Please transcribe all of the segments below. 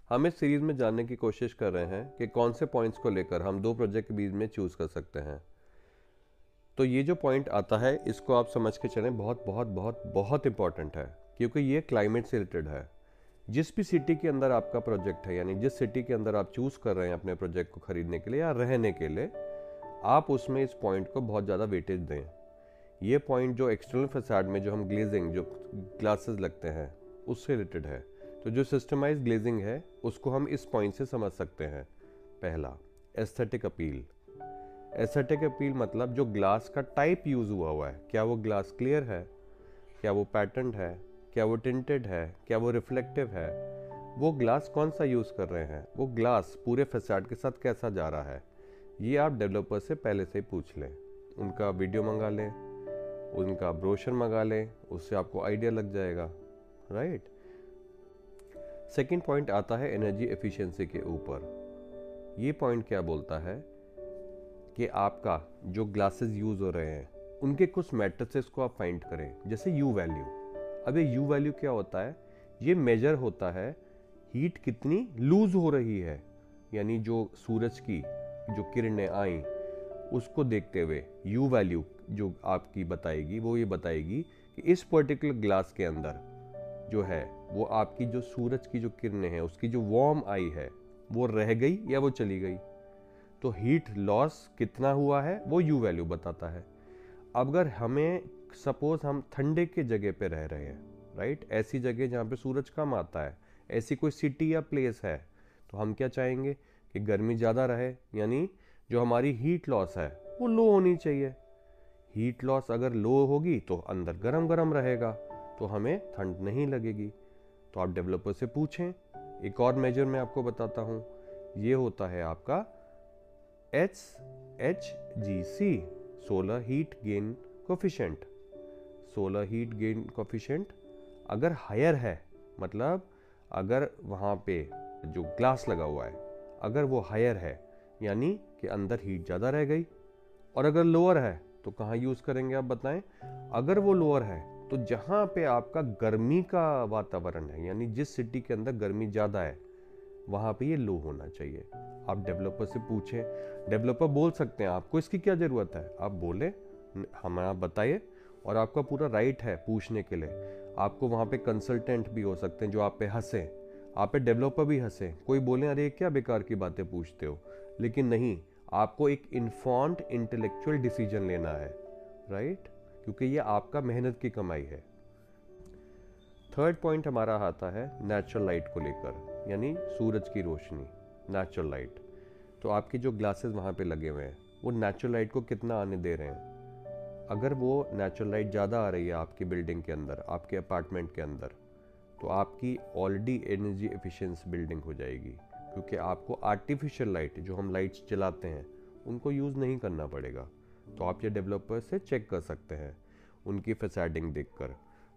हम इस सीरीज में जानने की कोशिश कर रहे हैं कि कौन से पॉइंट्स को लेकर हम दो प्रोजेक्ट के बीच में चूज कर सकते हैं। तो ये जो पॉइंट आता है इसको आप समझ के चलें, बहुत बहुत बहुत बहुत इंपॉर्टेंट है, क्योंकि ये क्लाइमेट से रिलेटेड है। जिस भी सिटी के अंदर आपका प्रोजेक्ट है, यानी जिस सिटी के अंदर आप चूज कर रहे हैं अपने प्रोजेक्ट को खरीदने के लिए या रहने के लिए, आप उसमें इस पॉइंट को बहुत ज़्यादा वेटेज दें। ये पॉइंट जो एक्सटर्नल फैसाड में जो हम ग्लेजिंग, जो ग्लासेस लगते हैं, उससे रिलेटेड है। तो जो सिस्टमाइज ग्लेजिंग है उसको हम इस पॉइंट से समझ सकते हैं। पहला, एस्थेटिक अपील। एस्थेटिक अपील मतलब जो ग्लास का टाइप यूज़ हुआ है, क्या वो ग्लास क्लियर है, क्या वो पैटर्न है, क्या वो टिंटेड है, क्या वो रिफ्लेक्टिव है, वो ग्लास कौन सा यूज़ कर रहे हैं, वो ग्लास पूरे फैसाड के साथ कैसा जा रहा है। ये आप डेवलपर से पहले से ही पूछ लें, उनका वीडियो मंगा लें, उनका ब्रोशर मंगा लें, उससे आपको आइडिया लग जाएगा, राइट। सेकंड पॉइंट आता है एनर्जी एफिशिएंसी के ऊपर। ये पॉइंट क्या बोलता है कि आपका जो ग्लासेस यूज़ हो रहे हैं उनके कुछ मैट्रिसेस को आप फाइंड करें, जैसे यू वैल्यू। अब ये यू वैल्यू क्या होता है? ये मेजर होता है हीट कितनी लूज हो रही है, यानी जो सूरज की जो किरणें आई उसको देखते हुए यू वैल्यू जो आपकी बताएगी वो ये बताएगी कि इस पर्टिकुलर ग्लास के अंदर जो है वो आपकी जो सूरज की जो किरणें हैं उसकी जो वार्म आई है वो रह गई या वो चली गई। तो हीट लॉस कितना हुआ है वो यू वैल्यू बताता है। अगर हमें सपोज हम ठंडे के जगह पे रह रहे हैं, राइट, ऐसी जगह जहाँ पे सूरज कम आता है, ऐसी कोई सिटी या प्लेस है, तो हम क्या चाहेंगे कि गर्मी ज़्यादा रहे, यानी जो हमारी हीट लॉस है वो लो होनी चाहिए। हीट लॉस अगर लो होगी तो अंदर गरम गरम रहेगा, तो हमें ठंड नहीं लगेगी। तो आप डेवलपर से पूछें। एक और मेजर मैं आपको बताता हूँ, ये होता है आपका HHGC, solar heat gain coefficient. Solar heat gain coefficient अगर हायर है, मतलब अगर वहाँ पे जो ग्लास लगा हुआ है अगर वो हायर है, यानी कि अंदर हीट ज़्यादा रह गई। और अगर लोअर है तो कहाँ यूज़ करेंगे आप बताएं? अगर वो लोअर है तो जहाँ पे आपका गर्मी का वातावरण है, यानी जिस सिटी के अंदर गर्मी ज़्यादा है वहाँ पे ये लो होना चाहिए। आप डेवलपर से पूछें, डेवलपर बोल सकते हैं आपको इसकी क्या ज़रूरत है, आप बोलें हमें आप बताइए, और आपका पूरा राइट है पूछने के लिए। आपको वहाँ पे कंसल्टेंट भी हो सकते हैं जो आप पे हंसें, आप पे डेवलपर भी हंसें, कोई बोले अरे क्या बेकार की बातें पूछते हो, लेकिन नहीं, आपको एक इन्फॉर्म्ड इंटेलेक्चुअल डिसीजन लेना है, राइट, क्योंकि ये आपका मेहनत की कमाई है। थर्ड पॉइंट हमारा आता है नेचुरल लाइट को लेकर, यानी सूरज की रोशनी, नेचुरल लाइट। तो आपके जो ग्लासेस वहाँ पे लगे हुए हैं वो नेचुरल लाइट को कितना आने दे रहे हैं। अगर वो नेचुरल लाइट ज़्यादा आ रही है आपकी बिल्डिंग के अंदर, आपके अपार्टमेंट के अंदर, तो आपकी ऑलरेडी एनर्जी एफिशिएंसी बिल्डिंग हो जाएगी, क्योंकि आपको आर्टिफिशियल लाइट जो हम लाइट्स जलाते हैं उनको यूज़ नहीं करना पड़ेगा। तो आप ये डेवलपर से चेक कर सकते हैं उनकी फैसाडिंग देखकर।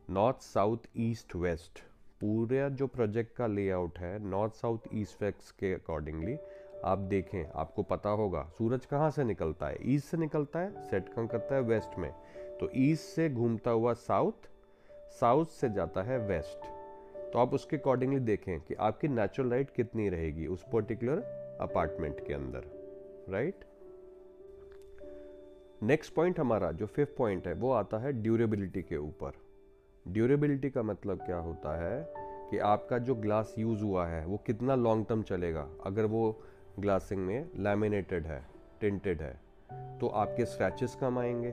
नॉर्थ साउथ ईस्ट वेस्ट, पूरा जो प्रोजेक्ट का लेआउट है नॉर्थ साउथ ईस्ट वेस्ट के अकॉर्डिंगली आप देखें, आपको पता होगा सूरज कहाँ से निकलता है, ईस्ट से निकलता है, सेट कहाँ करता है वेस्ट में, तो ईस्ट से घूमता हुआ साउथ, साउथ से जाता है वेस्ट। तो आप उसके अकॉर्डिंगली देखें कि आपकी नेचुरल लाइट कितनी रहेगी उस पर्टिकुलर अपार्टमेंट के अंदर, राइट। नेक्स्ट पॉइंट हमारा जो फिफ्थ पॉइंट है वो आता है ड्यूरेबिलिटी के ऊपर। ड्यूरेबिलिटी का मतलब क्या होता है कि आपका जो ग्लास यूज़ हुआ है वो कितना लॉन्ग टर्म चलेगा। अगर वो ग्लासिंग में लैमिनेटेड है, टिंटेड है, तो आपके स्क्रैचेस कम आएंगे,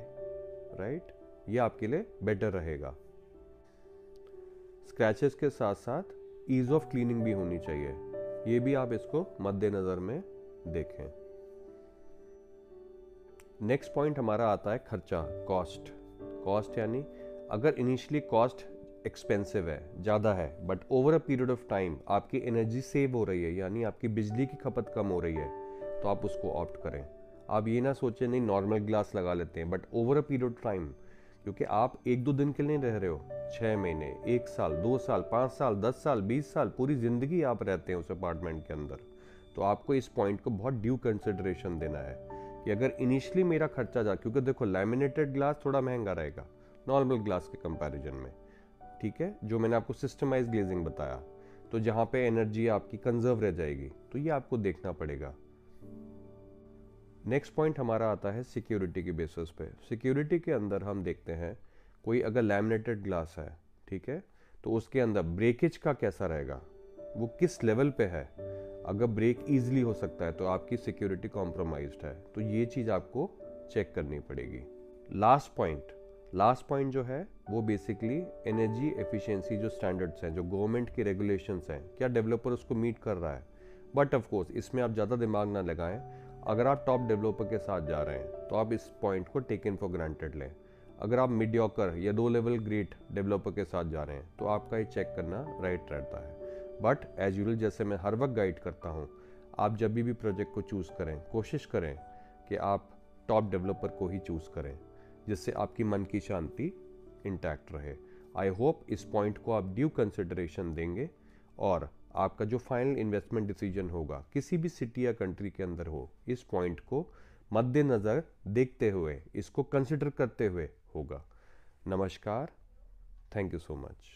राइट, ये आपके लिए बेटर रहेगा। स्क्रैचेस के साथ साथ ईज ऑफ क्लीनिंग भी होनी चाहिए, ये भी आप इसको मद्देनज़र में देखें। नेक्स्ट पॉइंट हमारा आता है खर्चा, कॉस्ट। कॉस्ट यानी अगर इनिशियली कॉस्ट एक्सपेंसिव है, ज़्यादा है, but over a period of time आपकी एनर्जी सेव हो रही है, यानी आपकी बिजली की खपत कम हो रही है, तो आप उसको ऑप्ट करें। आप ये ना सोचें नहीं नॉर्मल ग्लास लगा लेते हैं, but over a period of time, क्योंकि आप एक दो दिन के लिए नहीं रह रहे हो, 6 महीने, 1 साल, 2 साल, 5 साल, 10 साल, 20 साल, पूरी ज़िंदगी आप रहते हैं उस अपार्टमेंट के अंदर। तो आपको इस पॉइंट को बहुत ड्यू कंसिडरेशन देना है कि अगर इनिशियली मेरा खर्चा जा, क्योंकि देखो लैमिनेटेड ग्लास थोड़ा महंगा रहेगा नॉर्मल ग्लास के कंपैरिजन में, ठीक है, जो मैंने आपको सिस्टमाइज ग्लेजिंग बताया, तो जहाँ पे एनर्जी आपकी कंजर्व रह जाएगी, तो ये आपको देखना पड़ेगा। नेक्स्ट पॉइंट हमारा आता है सिक्योरिटी के बेसिस पे। सिक्योरिटी के अंदर हम देखते हैं कोई अगर लैमिनेटेड ग्लास है, ठीक है, तो उसके अंदर ब्रेकेज का कैसा रहेगा, वो किस लेवल पे है। अगर ब्रेक इजीली हो सकता है तो आपकी सिक्योरिटी कॉम्प्रोमाइज्ड है, तो ये चीज़ आपको चेक करनी पड़ेगी। लास्ट पॉइंट जो है वो बेसिकली एनर्जी एफिशिएंसी जो स्टैंडर्ड्स हैं, जो गवर्नमेंट की रेगुलेशंस हैं, क्या डेवलपर उसको मीट कर रहा है। बट ऑफ कोर्स इसमें आप ज़्यादा दिमाग ना लगाएं। अगर आप टॉप डेवलपर के साथ जा रहे हैं तो आप इस पॉइंट को टेकन फॉर ग्रांटेड लें। अगर आप मीडियोकर या 2 लेवल ग्रेट डेवलपर के साथ जा रहे हैं तो आपका ये चेक करना राइट रहता है। बट एज यूजुअल, जैसे मैं हर वक्त गाइड करता हूँ, आप जब भी प्रोजेक्ट को चूज़ करें, कोशिश करें कि आप टॉप डेवलपर को ही चूज़ करें, जिससे आपकी मन की शांति इंटैक्ट रहे। आई होप इस पॉइंट को आप ड्यू कंसिडरेशन देंगे और आपका जो फाइनल इन्वेस्टमेंट डिसीजन होगा किसी भी सिटी या कंट्री के अंदर हो, इस पॉइंट को मद्देनज़र देखते हुए, इसको कंसिडर करते हुए होगा। नमस्कार, थैंक यू सो मच।